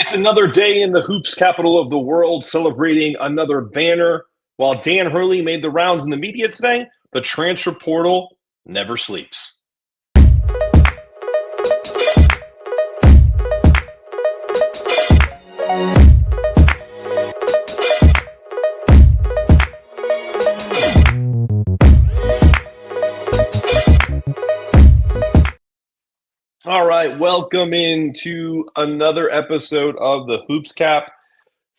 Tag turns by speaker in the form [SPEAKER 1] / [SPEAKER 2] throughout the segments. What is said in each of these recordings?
[SPEAKER 1] It's another day in the hoops capital of the world, celebrating another banner. While Dan Hurley made the rounds in the media today, the transfer portal never sleeps. All right, welcome into another episode of the Hoops Cap.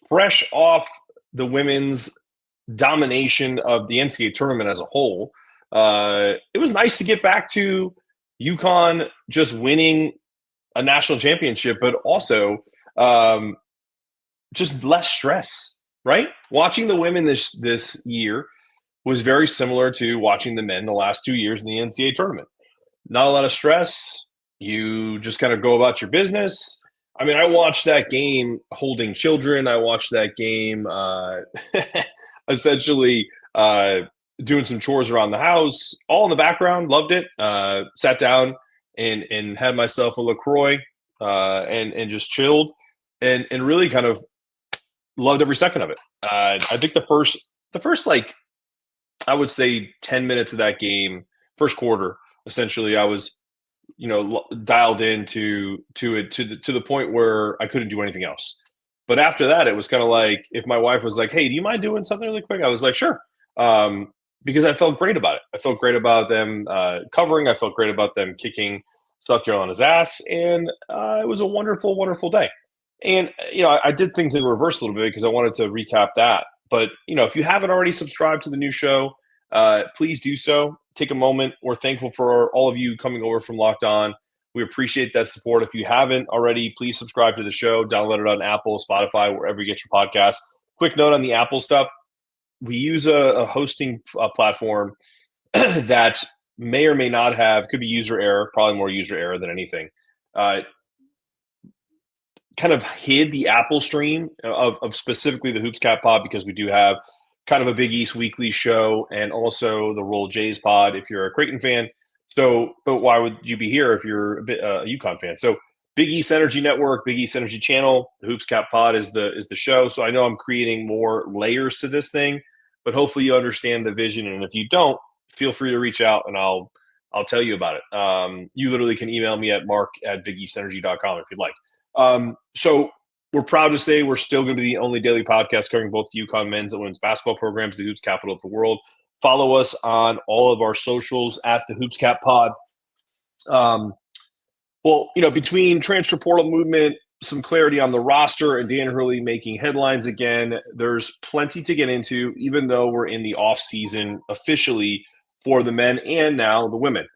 [SPEAKER 1] Fresh off the women's domination of the NCAA tournament as a whole, it was nice to get back to UConn just winning a national championship, but also just less stress, right? Watching the women this year was very similar to watching the men the last 2 years in the NCAA tournament. Not a lot of stress. You just kind of go about your business. I mean, I watched that game holding children. I watched that game essentially doing some chores around the house, all in the background. Loved it. Sat down and had myself a LaCroix and just chilled and really kind of loved every second of it. I think the first like I would say 10 minutes of that game, first quarter, essentially, I was dialed into it to the point where I couldn't do anything else. But after that, it was kind of like if my wife was like, "Hey, do you mind doing something really quick?" I was like, "Sure," because I felt great about it. I felt great about them covering. I felt great about them kicking South Carolina's ass, and it was a wonderful, wonderful day. And I did things in reverse a little bit because I wanted to recap that. But if you haven't already subscribed to the new show, please do so. Take a moment. We're thankful for all of you coming over from Locked On. We appreciate that support. If you haven't already, please subscribe to the show. Download it on Apple, Spotify, wherever you get your podcasts. Quick note on the Apple stuff. We use a hosting platform that may or may not have, could be user error, probably more user error than anything. Kind of hid the Apple stream of specifically the Hoops Cap pod because we do have kind of a Big East weekly show and also the Roll Jays pod if you're a Creighton fan. So, but why would you be here if you're a UConn fan? So Big East Energy Network, Big East Energy Channel, the Hoops Cap pod is the show. So I know I'm creating more layers to this thing, but hopefully you understand the vision. And if you don't, feel free to reach out and I'll tell you about it. You literally can email me at mark@bigeastenergy.com if you'd like. So we're proud to say we're still going to be the only daily podcast covering both the UConn men's and women's basketball programs, the Hoops Capital of the world. Follow us on all of our socials at the Hoops Cap Pod. Between transfer portal movement, some clarity on the roster, and Dan Hurley making headlines again, there's plenty to get into, even though we're in the off season officially for the men and now the women.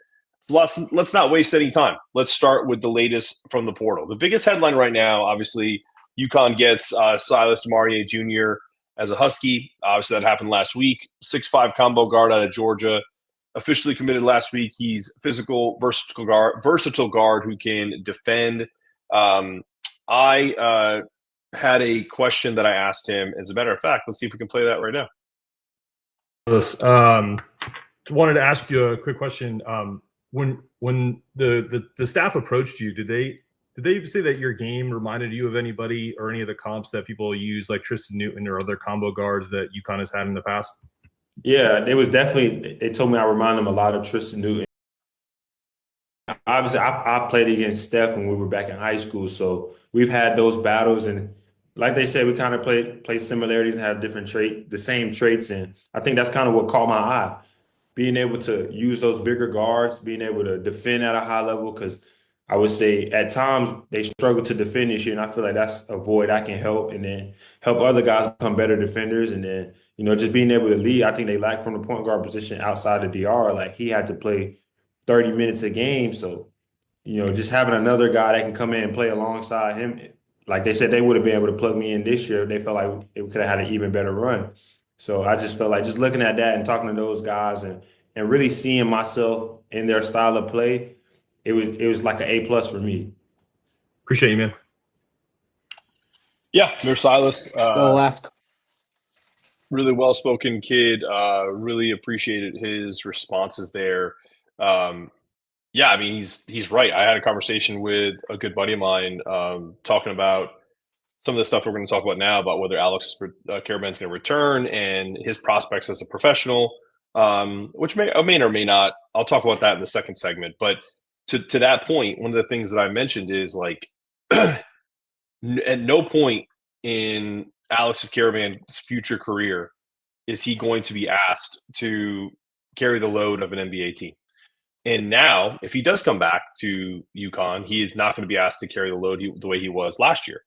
[SPEAKER 1] Let's not waste any time. Let's start with the latest from the portal. The biggest headline right now, obviously, UConn gets Silas Demary Jr. as a Husky. Obviously, that happened last week. 6'5" combo guard out of Georgia. Officially committed last week. He's physical, versatile guard who can defend. I had a question that I asked him. As a matter of fact, let's see if we can play that right now.
[SPEAKER 2] Wanted to ask you a quick question. When the staff approached you, did they say that your game reminded you of anybody or any of the comps that people use, like Tristan Newton or other combo guards that UConn has had in the past?
[SPEAKER 3] Yeah, it was definitely. They told me I remind them a lot of Tristan Newton. Obviously, I played against Steph when we were back in high school, so we've had those battles. And like they said, we kind of play similarities and have the same traits. And I think that's kind of what caught my eye. Being able to use those bigger guards, being able to defend at a high level, because I would say at times they struggle to defend this year, and I feel like that's a void I can help, and then help other guys become better defenders. And then, just being able to lead, I think they lack from the point guard position outside of DR. Like, he had to play 30 minutes a game. So, just having another guy that can come in and play alongside him, like they said, they would have been able to plug me in this year. They felt like it could have had an even better run. So I just felt like just looking at that and talking to those guys and really seeing myself in their style of play, it was like an A+ for me.
[SPEAKER 2] Appreciate you, man.
[SPEAKER 1] Yeah, there's Silas.
[SPEAKER 4] Last.
[SPEAKER 1] Really well-spoken kid. Really appreciated his responses there. I mean, he's right. I had a conversation with a good buddy of mine talking about some of the stuff we're going to talk about now about whether Alex Karaban's going to return and his prospects as a professional, which may or may not. I'll talk about that in the second segment. But to that point, one of the things that I mentioned is like at no point in Alex Karaban's future career is he going to be asked to carry the load of an NBA team. And now, if he does come back to UConn, he is not going to be asked to carry the load the way he was last year.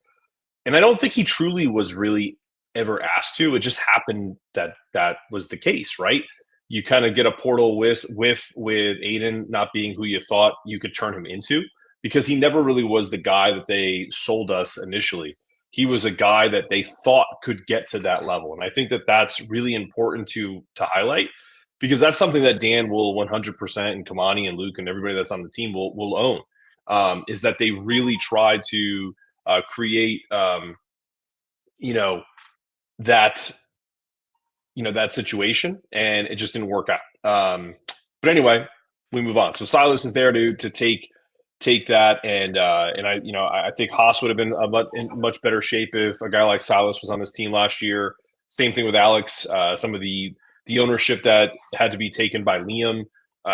[SPEAKER 1] And I don't think he truly was really ever asked to. It just happened that that was the case, right? You kind of get a portal whiff with Aiden not being who you thought you could turn him into, because he never really was the guy that they sold us initially. He was a guy that they thought could get to that level. And I think that that's really important to highlight, because that's something that Dan will 100%, and Kamani and Luke and everybody that's on the team will own, is that they really tried to create, that situation, and it just didn't work out. But anyway, we move on. So Silas is there to take that, and I think Haas would have been in much better shape if a guy like Silas was on this team last year. Same thing with Alex. Some of the ownership that had to be taken by Liam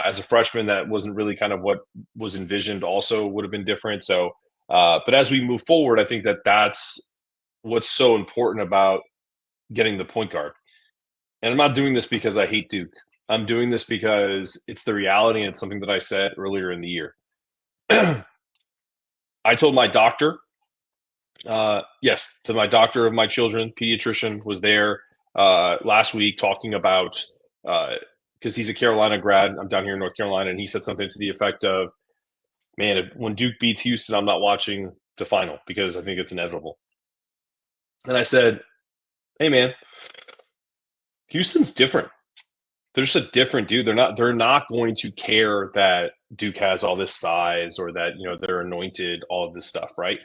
[SPEAKER 1] as a freshman that wasn't really kind of what was envisioned also would have been different. So, but as we move forward, I think that that's what's so important about getting the point guard. And I'm not doing this because I hate Duke. I'm doing this because it's the reality, and it's something that I said earlier in the year. I told my doctor, to my doctor of my children, pediatrician, was there last week talking about, because he's a Carolina grad. I'm down here in North Carolina, and he said something to the effect of, man, when Duke beats Houston, I'm not watching the final because I think it's inevitable. And I said, hey, man, Houston's different. They're just a different dude. They're not going to care that Duke has all this size or that, they're anointed, all of this stuff, right?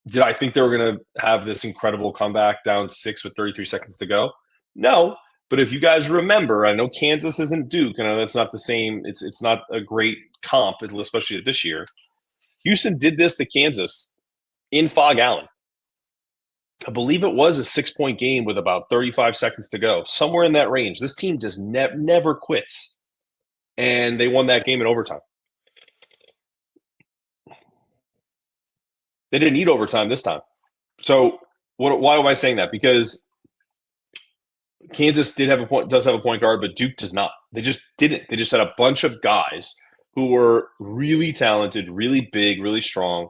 [SPEAKER 1] Did I think they were going to have this incredible comeback down 6 with 33 seconds to go? No. But if you guys remember, I know Kansas isn't Duke. I know that's not the same. It's not a great comp, especially this year. Houston did this to Kansas in Fog Allen. I believe it was a 6-point game with about 35 seconds to go, somewhere in that range. This team just never quits, and they won that game in overtime. They didn't need overtime this time. So why am I saying that? Because Kansas does have a point guard, but Duke does not. They just didn't. They just had a bunch of guys who were really talented, really big, really strong,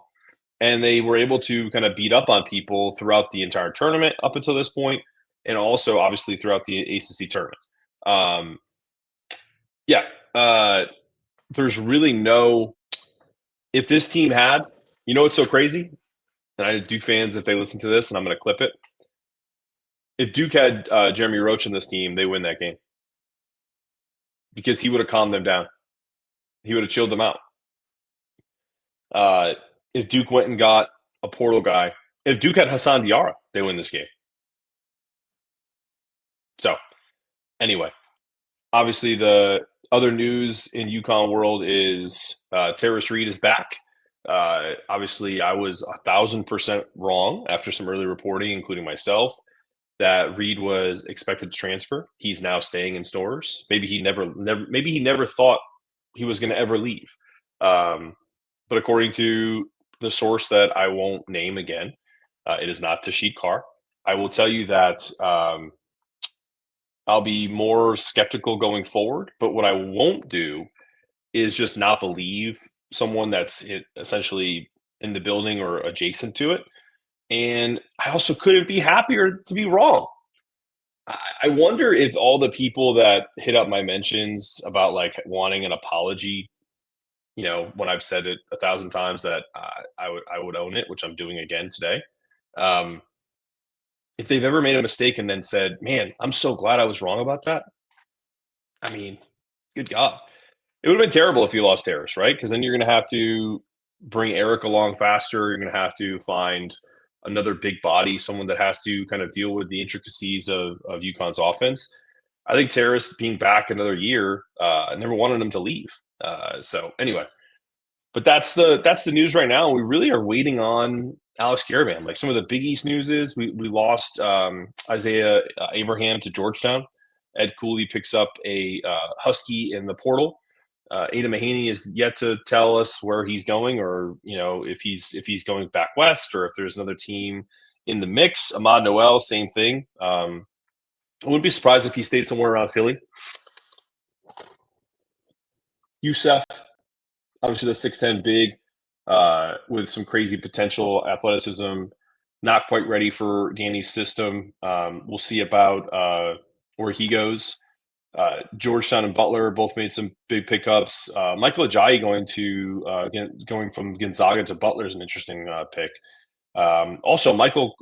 [SPEAKER 1] and they were able to kind of beat up on people throughout the entire tournament up until this point, and also obviously throughout the ACC tournament. There's really no – if this team had – what's so crazy? And I Duke fans, if they listen to this, and I'm going to clip it. If Duke had Jeremy Roach in this team, they win that game because he would have calmed them down. He would have chilled them out. If Duke went and got a portal guy, if Duke had Hassan Diarra, they win this game. So, anyway, obviously the other news in UConn world is Tarris Reed is back. Obviously, I was 1,000% wrong after some early reporting, including myself, that Reed was expected to transfer. He's now staying in Storrs. Maybe he never thought he was going to ever leave. But according to the source that I won't name again, it is not Tashid Carr. I will tell you that I'll be more skeptical going forward, but what I won't do is just not believe someone that's essentially in the building or adjacent to it. And I also couldn't be happier to be wrong. I wonder if all the people that hit up my mentions about like wanting an apology, when I've said it 1,000 times that I would own it, which I'm doing again today. If they've ever made a mistake and then said, man, I'm so glad I was wrong about that. I mean, good God. It would have been terrible if you lost Tarris, right? Because then you're going to have to bring Eric along faster. You're going to have to find another big body, someone that has to kind of deal with the intricacies of UConn's offense. I think Tarris being back another year, I never wanted him to leave. So anyway, But that's the news right now. We really are waiting on Alex Karaban. Like some of the Big East news is we lost Isaiah Abraham to Georgetown. Ed Cooley picks up a Husky in the portal. Ada Mahaney is yet to tell us where he's going, or if he's going back west, or if there's another team in the mix. Ahmad Noel, same thing. I wouldn't be surprised if he stayed somewhere around Philly. Youssef, obviously the 6'10" big, with some crazy potential athleticism. Not quite ready for Danny's system. We'll see about where he goes. Georgetown and Butler both made some big pickups. Michael Ajayi going from Gonzaga to Butler is an interesting pick. Also, Michael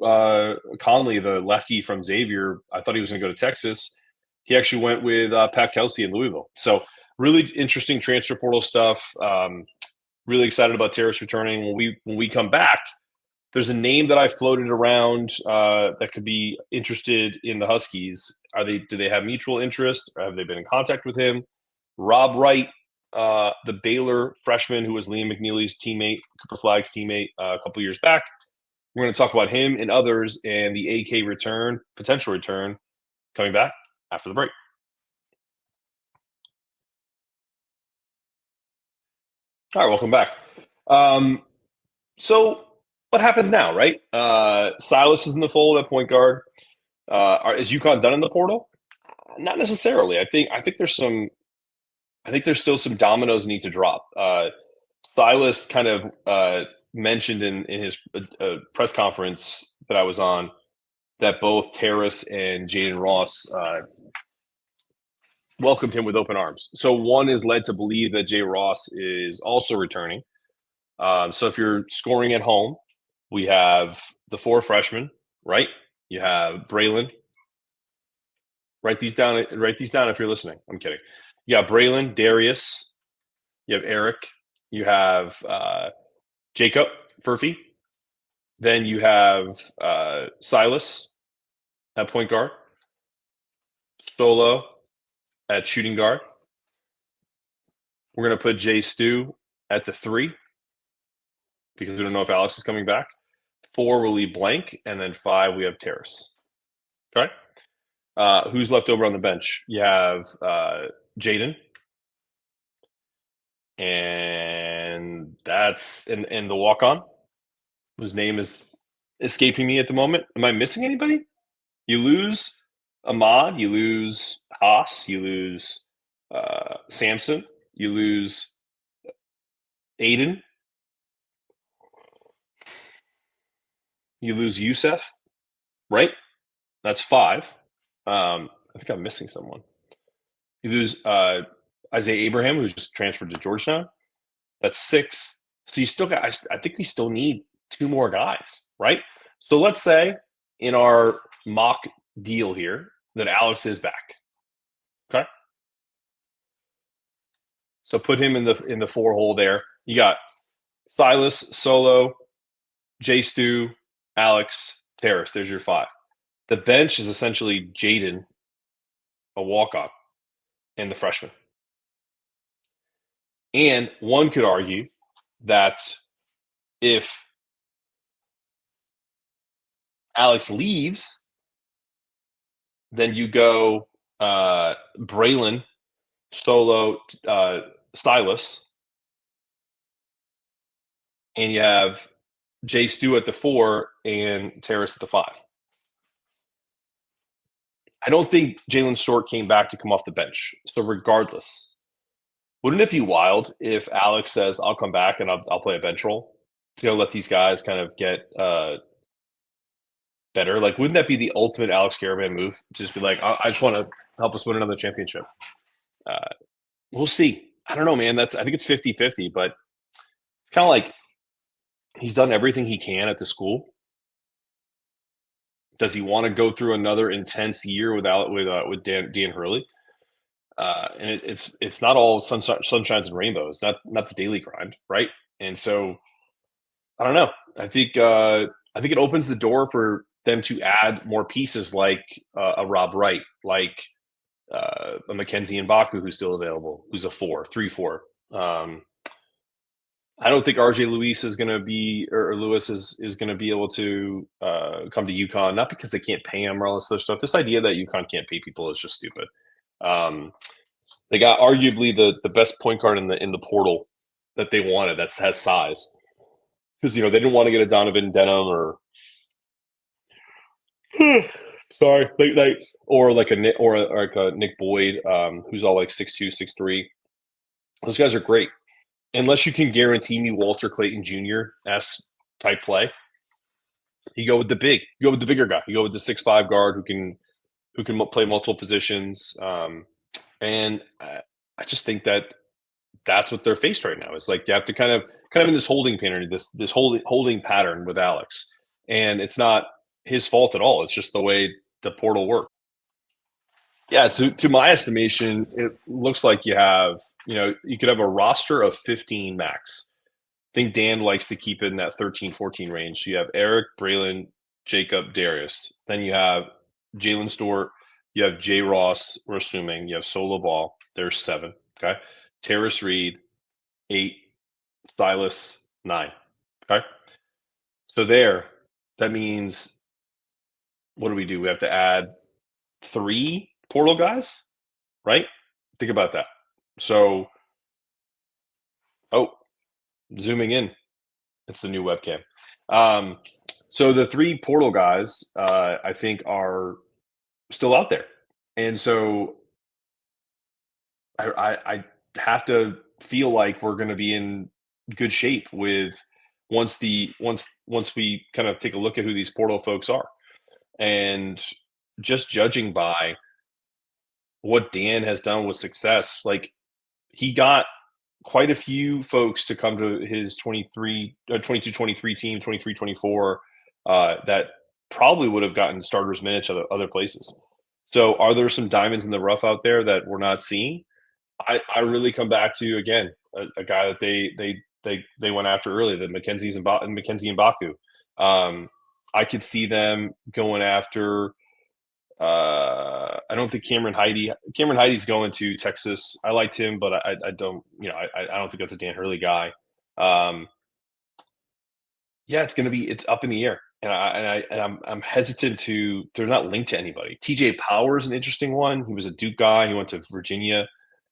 [SPEAKER 1] Conley, the lefty from Xavier, I thought he was going to go to Texas. He actually went with Pat Kelsey in Louisville. So really interesting transfer portal stuff. Really excited about Tarris returning. When we come back, there's a name that I floated around that could be interested in the Huskies. Do they have mutual interest? Or have they been in contact with him? Rob Wright, the Baylor freshman who was Liam McNeely's teammate, Cooper Flagg's teammate a couple years back. We're going to talk about him and others and the AK potential return, coming back after the break. All right, welcome back. So what happens now, right? Silas is in the fold at point guard. Is UConn done in the portal? Not necessarily. I think there's still some dominoes need to drop. Silas kind of mentioned in his press conference that I was on that both Tarris and Jaden Ross welcomed him with open arms. So one is led to believe that Jay Ross is also returning. So if you're scoring at home, we have the 4 freshmen, right? You have Braylon. Write these down if you're listening. I'm kidding. You got Braylon, Darius. You have Eric. You have Jacob Furphy. Then you have Silas at point guard. Solo at shooting guard. We're going to put Jay Stu at the 3 because we don't know if Alex is coming back. 4 will leave blank, and then 5 we have Tarris. Okay? Who's left over on the bench? You have Jaden, and that's and the walk-on, whose name is escaping me at the moment. Am I missing anybody? You lose Ahmad, you lose Haas, you lose Samson, you lose Aiden, you lose Youssef, right? That's 5. I think I'm missing someone. You lose Isaiah Abraham, who's just transferred to Georgetown. That's 6. So you still got. I think we still need 2 more guys, right? So let's say in our mock deal here that Alex is back. Okay. So put him in the 4 hole there. You got Silas, Solo, Jay Stu, Alex, Tarris. There's your 5. The bench is essentially Jaden, a walk-on, and the freshman. And one could argue that if Alex leaves, then you go Braylon, Solo, Silas, and you have Jay Stu at the 4 and Tarris at the 5. I don't think Jalen Short came back to come off the bench. So regardless, wouldn't it be wild if Alex says, I'll come back and I'll play a bench role to let these guys kind of get better? Like, wouldn't that be the ultimate Alex Karaban move? Just be like, I just want to help us win another championship. We'll see. I don't know, man. I think it's 50-50, but it's kind of like he's done everything he can at the school. Does he want to go through another intense year with Dan Hurley? And it's not all sunshines and rainbows, not the daily grind, right? And so I don't know. I think it opens the door for them to add more pieces like a Rob Wright, like a Mackenzie Mgbako who's still available, who's a 3-4. I don't think RJ Lewis is going to be, or Lewis is going to be able to come to UConn, not because they can't pay him or all this other stuff. This idea that UConn can't pay people is just stupid. They got arguably the best point guard in the portal that they wanted that has size, because they didn't want to get a Donovan Denham or sorry, or like a Nick Boyd, who's all like 6'2", 6'3". Those guys are great. Unless you can guarantee me Walter Clayton Jr. type play, you go with the bigger guy. You go with the 6'5" guard who can play multiple positions. And I just think that's what they're faced right now. It's like you have to kind of in this holding pattern, this holding pattern with Alex, and it's not his fault at all. It's just the way the portal works. Yeah, to my estimation, it looks like you could have a roster of 15 max. I think Dan likes to keep it in that 13, 14 range. So you have Eric, Braylon, Jacob, Darius. Then you have Jalen Stewart. You have Jay Ross, we're assuming. You have Solo Ball. There's 7. Okay. Tarris Reed, 8. Silas, 9. Okay. So that means, what do? We have to add 3 portal guys, right? Think about that. So, zooming in. It's the new webcam. So the 3 portal guys, I think, are still out there. And so I have to feel like we're going to be in good shape with once we kind of take a look at who these portal folks are. And just judging by what Dan has done with success, like he got quite a few folks to come to his 22-23 team, 23-24, that probably would have gotten starters minutes at other places. So are there some diamonds in the rough out there that we're not seeing? I really come back to, again, a guy that they went after early, the Mackenzie Mgbako. I could see them going after I don't think Cameron Heidi's going to Texas. I liked him, but I don't think that's a Dan Hurley guy. Yeah, it's up in the air. And I'm hesitant to. They're not linked to anybody. TJ Power is an interesting one. He was a Duke guy. He went to Virginia.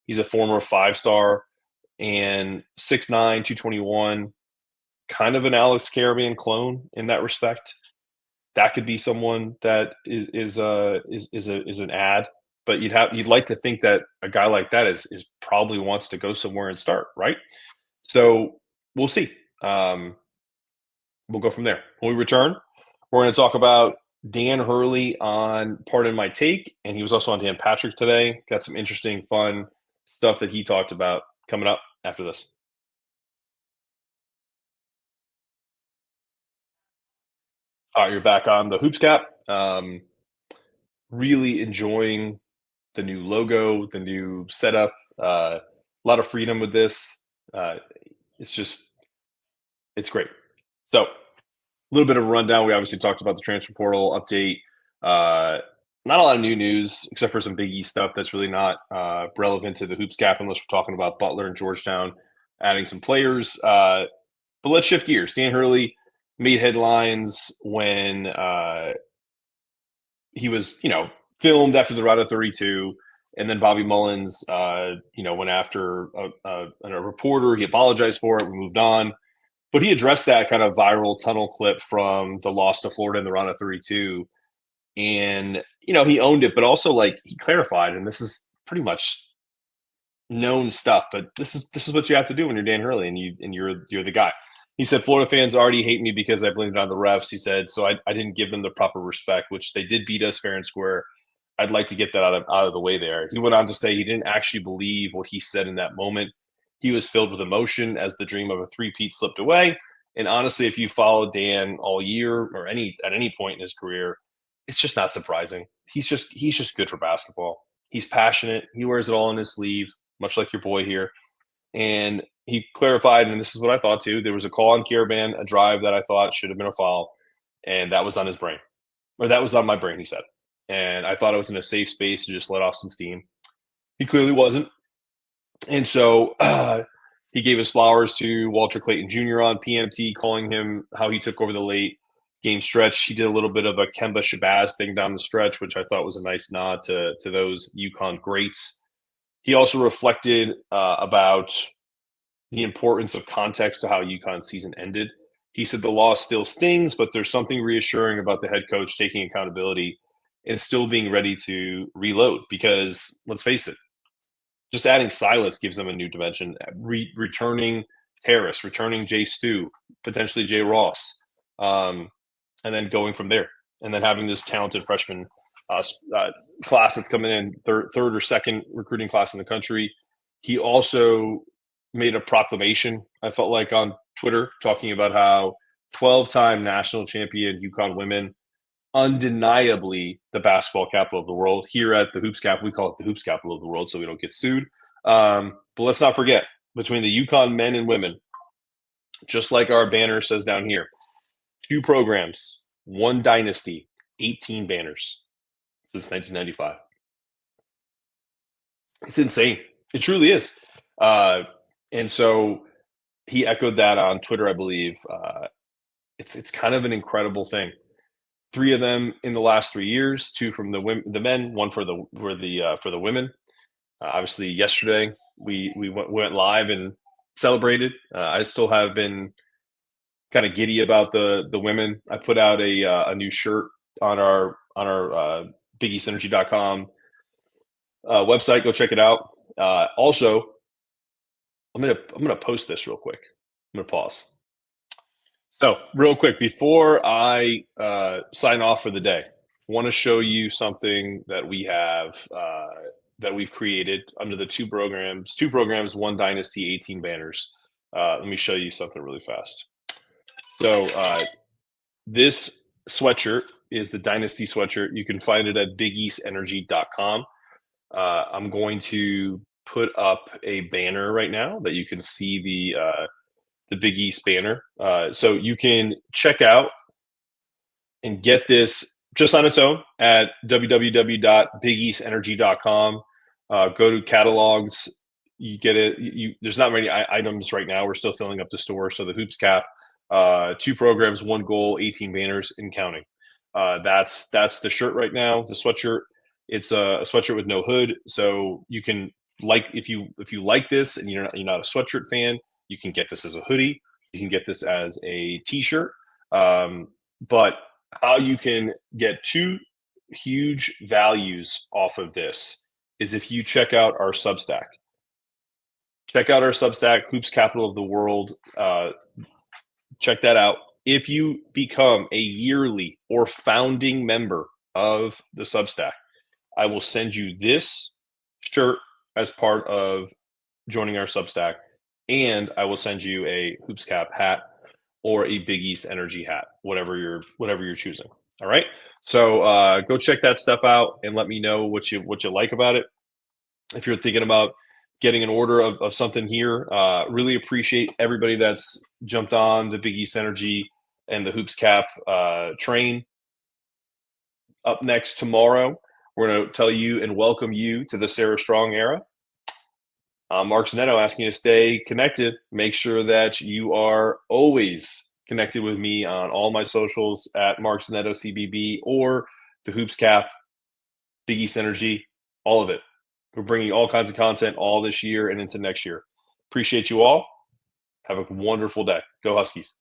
[SPEAKER 1] He's a former 5-star and 6'9", 221. Kind of an Alex Karaban clone in that respect. That could be someone that is an ad. But you'd like to think that a guy like that is probably wants to go somewhere and start, right? So we'll see. We'll go from there. When we return, we're going to talk about Dan Hurley on Pardon My Take, and he was also on Dan Patrick today. Got some interesting, fun stuff that he talked about coming up after this. All right, you're back on the Hoops Cap. Really enjoying the new logo, the new setup. A lot of freedom with this. It's great. So a little bit of a rundown. We obviously talked about the transfer portal update. Not a lot of new news except for some Big East stuff that's really not relevant to the Hoops Cap unless we're talking about Butler and Georgetown adding some players. But let's shift gears. Dan Hurley made headlines when he was, filmed after the Route of 32, and then Bobby Mullins, went after a reporter. He apologized for it. We moved on. But he addressed that kind of viral tunnel clip from the loss to Florida in the round of 32. And, he owned it, but also he clarified, and this is pretty much known stuff, but this is what you have to do when you're Dan Hurley and you're the guy. He said, Florida fans already hate me because I blamed it on the refs. He said, so I didn't give them the proper respect, which they did beat us fair and square. I'd like to get that out of the way there. He went on to say he didn't actually believe what he said in that moment. He was filled with emotion as the dream of a three-peat slipped away. And honestly, if you follow Dan all year or at any point in his career, it's just not surprising. He's just good for basketball. He's passionate. He wears it all on his sleeve, much like your boy here. And he clarified, and this is what I thought too, there was a call on Karaban, a drive that I thought should have been a foul, and that was on his brain. Or that was on my brain, he said. And I thought it was in a safe space to just let off some steam. He clearly wasn't. And so He gave his flowers to Walter Clayton Jr. on PMT, calling him how he took over the late game stretch. He did a little bit of a Kemba Shabazz thing down the stretch, which I thought was a nice nod to those UConn greats. He also reflected about the importance of context to how UConn's season ended. He said the loss still stings, but there's something reassuring about the head coach taking accountability and still being ready to reload because, let's face it, just adding Silas gives them a new dimension. Returning Tarris, returning Jay Stu, potentially Jay Ross, and then going from there. And then having this talented freshman class that's coming in, third or second recruiting class in the country. He also made a proclamation, I felt like, on Twitter, talking about how 12-time national champion UConn women, undeniably the basketball capital of the world. Here at the Hoops Cap, we call it the Hoops capital of the world so we don't get sued. But let's not forget, between the UConn men and women, just like our banner says down here, 2 programs, 1 dynasty, 18 banners since 1995. It's insane. It truly is. And so he echoed that on Twitter, I believe. It's kind of an incredible thing. 3 of them in the last 3 years, 2 from the men, 1 for the women. Obviously, yesterday we went live and celebrated. I still have been kind of giddy about the women. I put out a new shirt on our BigEastEnergy.com website. Go check it out. Also, I'm gonna post this real quick. I'm gonna pause. So real quick, before I sign off for the day, I want to show you something that we have that we've created under the 2 programs, 1 dynasty, 18 banners. Let me show you something really fast. So this sweatshirt is the Dynasty sweatshirt. You can find it at BigEastEnergy.com. I'm going to put up a banner right now that you can see the Big East banner. So you can check out and get this just on its own at www.BigEastEnergy.com. Go to catalogs. You get it. There's not many items right now. We're still filling up the store. So the Hoops Cap, 2 programs, 1 goal, 18 banners and counting. That's the shirt right now. The sweatshirt. It's a sweatshirt with no hood. So you can, like, if you like this and you're not a sweatshirt fan, you can get this as a hoodie. You can get this as a T-shirt. But how you can get 2 huge values off of this is if you check out our Substack. Check out our Substack, Hoops Capital of the World. Check that out. If you become a yearly or founding member of the Substack, I will send you this shirt as part of joining our Substack, and I will send you a Hoops Cap hat or a Big East Energy hat, whatever you're choosing. All right. So go check that stuff out and let me know what you like about it. If you're thinking about getting an order of something here, really appreciate everybody that's jumped on the Big East Energy and the Hoops Cap train. Up next tomorrow, we're going to tell you and welcome you to the Sarah Strong era. Mark Zanetto asking you to stay connected. Make sure that you are always connected with me on all my socials at Mark Zanetto CBB or the Hoops Cap, Big East Energy, all of it. We're bringing all kinds of content all this year and into next year. Appreciate you all. Have a wonderful day. Go Huskies.